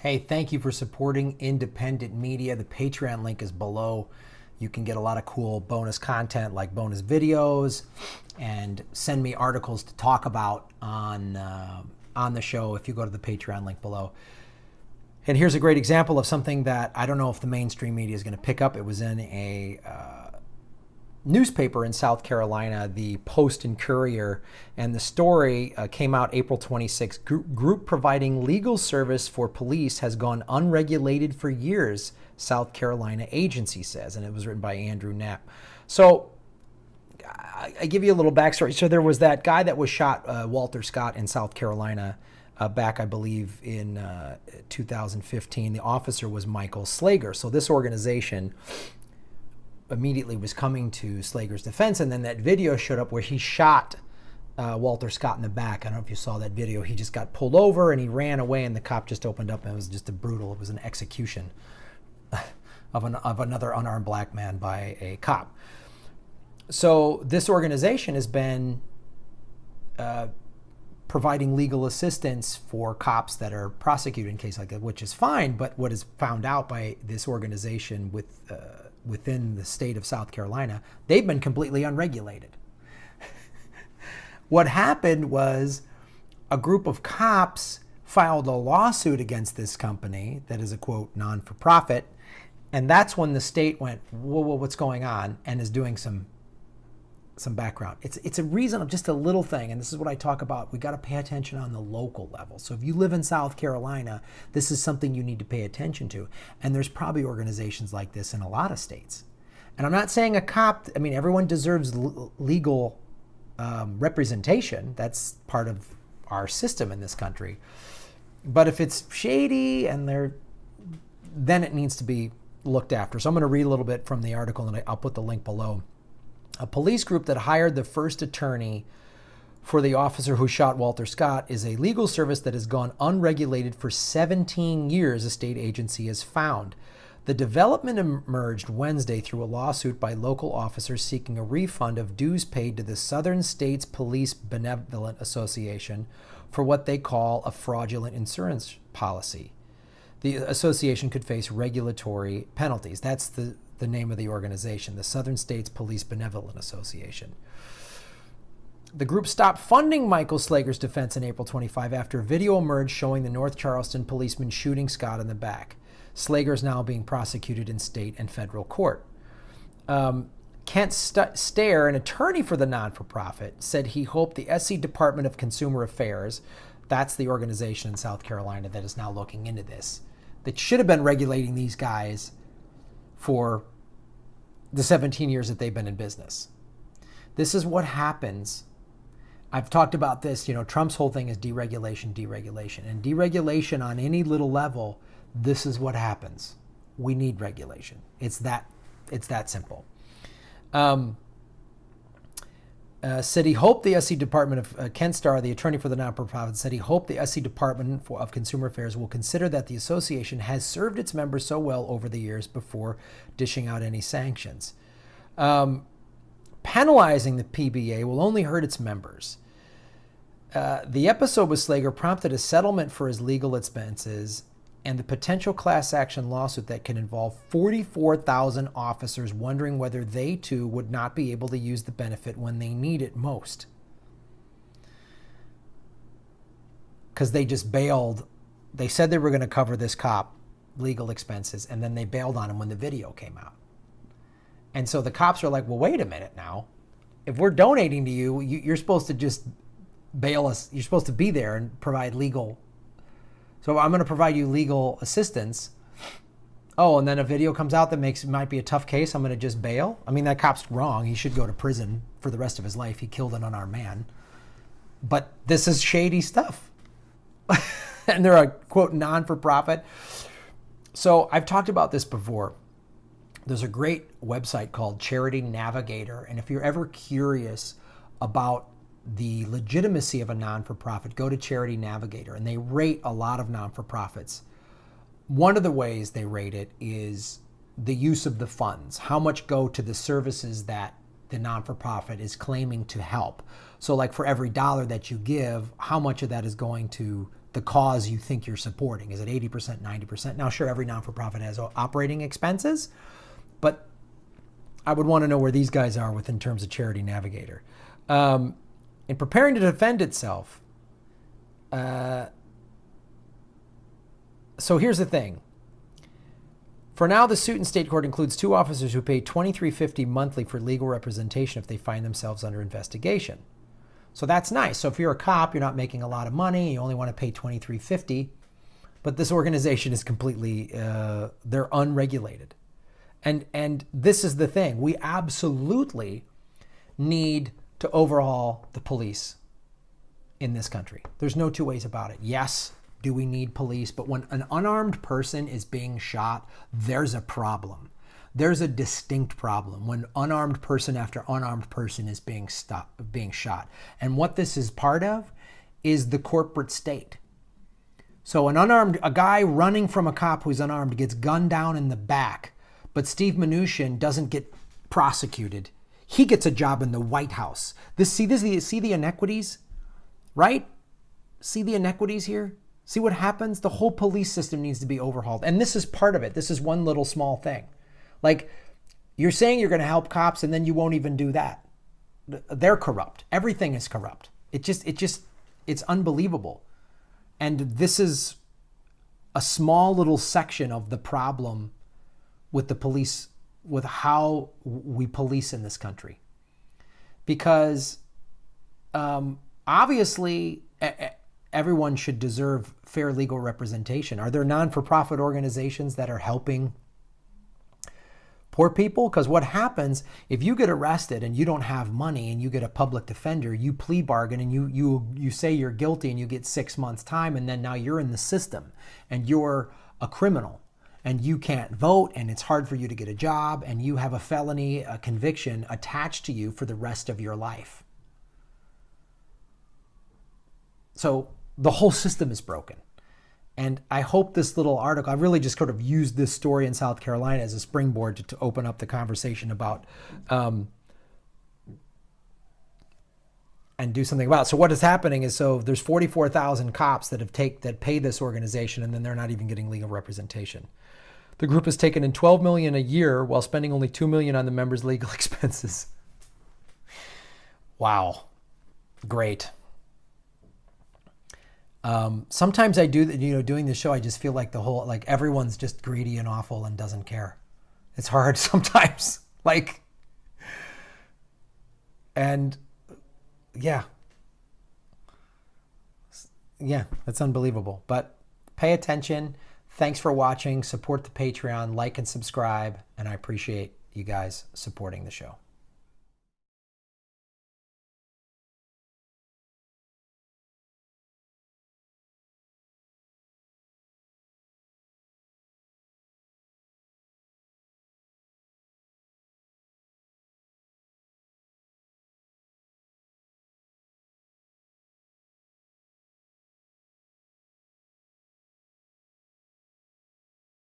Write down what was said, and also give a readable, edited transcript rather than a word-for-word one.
Hey, thank you for supporting independent media. The Patreon link is below. You can get a lot of cool bonus content like bonus videos and send me articles to talk about on the show if you go to the Patreon link below. And here's a great example of something that I don't know if the mainstream media is going to pick up. It was in a newspaper in South Carolina, the Post and Courier, and the story came out April 26. Group providing legal service for police has gone unregulated for years, South Carolina agency says, and it was written by Andrew Knapp. So I give you a little backstory. So there was that guy that was shot, Walter Scott, in South Carolina back, I believe, in 2015. The officer was Michael Slager. So this organization immediately was coming to Slager's defense, and then that video showed up where he shot Walter Scott in the back. I don't know if you saw that video. He just got pulled over and he ran away, and the cop just opened up, and it was just it was an execution of another unarmed black man by a cop. So this organization has been providing legal assistance for cops that are prosecuted in cases like that, which is fine. But what is found out by this organization within the state of South Carolina, they've been completely unregulated. What happened was a group of cops filed a lawsuit against this company that is a, quote, non-for-profit, and that's when the state went, whoa, what's going on, and is doing some background. It's a reason of just a little thing, and this is what I talk about. We got to pay attention on the local level. So if you live in South Carolina, this is something you need to pay attention to. And there's probably organizations like this in a lot of states. And I'm not saying a cop, I mean, everyone deserves legal representation. That's part of our system in this country. But if it's shady and then it needs to be looked after. So I'm going to read a little bit from the article, and I'll put the link below. A police group that hired the first attorney for the officer who shot Walter Scott is a legal service that has gone unregulated for 17 years, a state agency has found. The development emerged Wednesday through a lawsuit by local officers seeking a refund of dues paid to the Southern States Police Benevolent Association for what they call a fraudulent insurance policy. The association could face regulatory penalties. That's the name of the organization, the Southern States Police Benevolent Association. The group stopped funding Michael Slager's defense in April 25 after a video emerged showing the North Charleston policeman shooting Scott in the back. Slager is now being prosecuted in state and federal court. Kent Stair, an attorney for the non-for-profit, said he hoped the SC Department of Consumer Affairs, that's the organization in South Carolina that is now looking into this, that should have been regulating these guys for the 17 years that they've been in business. This is what happens. I've talked about this, Trump's whole thing is deregulation. And deregulation on any little level, this is what happens. We need regulation. It's that simple. Said he hoped the SC Department of Kent Starr, the attorney for the non-for-profit, said he hoped the SC Department of Consumer Affairs will consider that the association has served its members so well over the years before dishing out any sanctions. Penalizing the PBA will only hurt its members. The episode with Slager prompted a settlement for his legal expenses and the potential class action lawsuit that can involve 44,000 officers wondering whether they too would not be able to use the benefit when they need it most. Because they just bailed. They said they were going to cover this cop legal expenses, and then they bailed on him when the video came out. And so the cops are like, well, wait a minute now. If we're donating to you, you're supposed to just bail us. You're supposed to be there and provide legal. So I'm going to provide you legal assistance. Oh, and then a video comes out that might be a tough case. I'm going to just bail. I mean, that cop's wrong. He should go to prison for the rest of his life. He killed an unarmed man. But this is shady stuff. And they're a, quote, non-for-profit. So I've talked about this before. There's a great website called Charity Navigator. And if you're ever curious about the legitimacy of a non-for-profit, go to Charity Navigator, and they rate a lot of non-for-profits. One of the ways they rate it is the use of the funds. How much go to the services that the non-for-profit is claiming to help? So like for every dollar that you give, how much of that is going to the cause you think you're supporting. Is it 80%, 90%? Now, sure, every non-for-profit has operating expenses, but I would want to know where these guys are in terms of Charity Navigator. In preparing to defend itself, so here's the thing. For now, the suit in state court includes 2 officers who pay $23.50 monthly for legal representation if they find themselves under investigation. So that's nice. So if you're a cop, you're not making a lot of money, you only want to pay $23.50, but this organization is completely, they're unregulated. And this is the thing. We absolutely need to overhaul the police in this country. There's no two ways about it. Yes, do we need police? But when an unarmed person is being shot, there's a problem. There's a distinct problem when unarmed person after unarmed person is being shot. And what this is part of is the corporate state. So a guy running from a cop who's unarmed gets gunned down in the back, but Steve Mnuchin doesn't get prosecuted. He gets a job in the White House. See the inequities, right? See the inequities here? See what happens? The whole police system needs to be overhauled. And this is part of it. This is one little small thing. Like, you're saying you're going to help cops and then you won't even do that. They're corrupt. Everything is corrupt. It's unbelievable. And this is a small little section of the problem with the police, with how we police in this country. Because obviously everyone should deserve fair legal representation. Are there non-for-profit organizations that are helping poor people? Because what happens if you get arrested and you don't have money and you get a public defender, you plea bargain and you say you're guilty and you get 6 months time, and then now you're in the system and you're a criminal and you can't vote and it's hard for you to get a job and you have a felony conviction attached to you for the rest of your life. So the whole system is broken. And I hope this little article, I really just sort of used this story in South Carolina as a springboard to open up the conversation about and do something about it. So what is happening is, so there's 44,000 cops that pay this organization, and then they're not even getting legal representation. The group has taken in $12 million a year while spending only $2 million on the members' legal expenses. Wow. Great. Sometimes I do, doing this show, I just feel like everyone's just greedy and awful and doesn't care. It's hard sometimes. Yeah, that's unbelievable. But pay attention. Thanks for watching. Support the Patreon, like and subscribe. And I appreciate you guys supporting the show.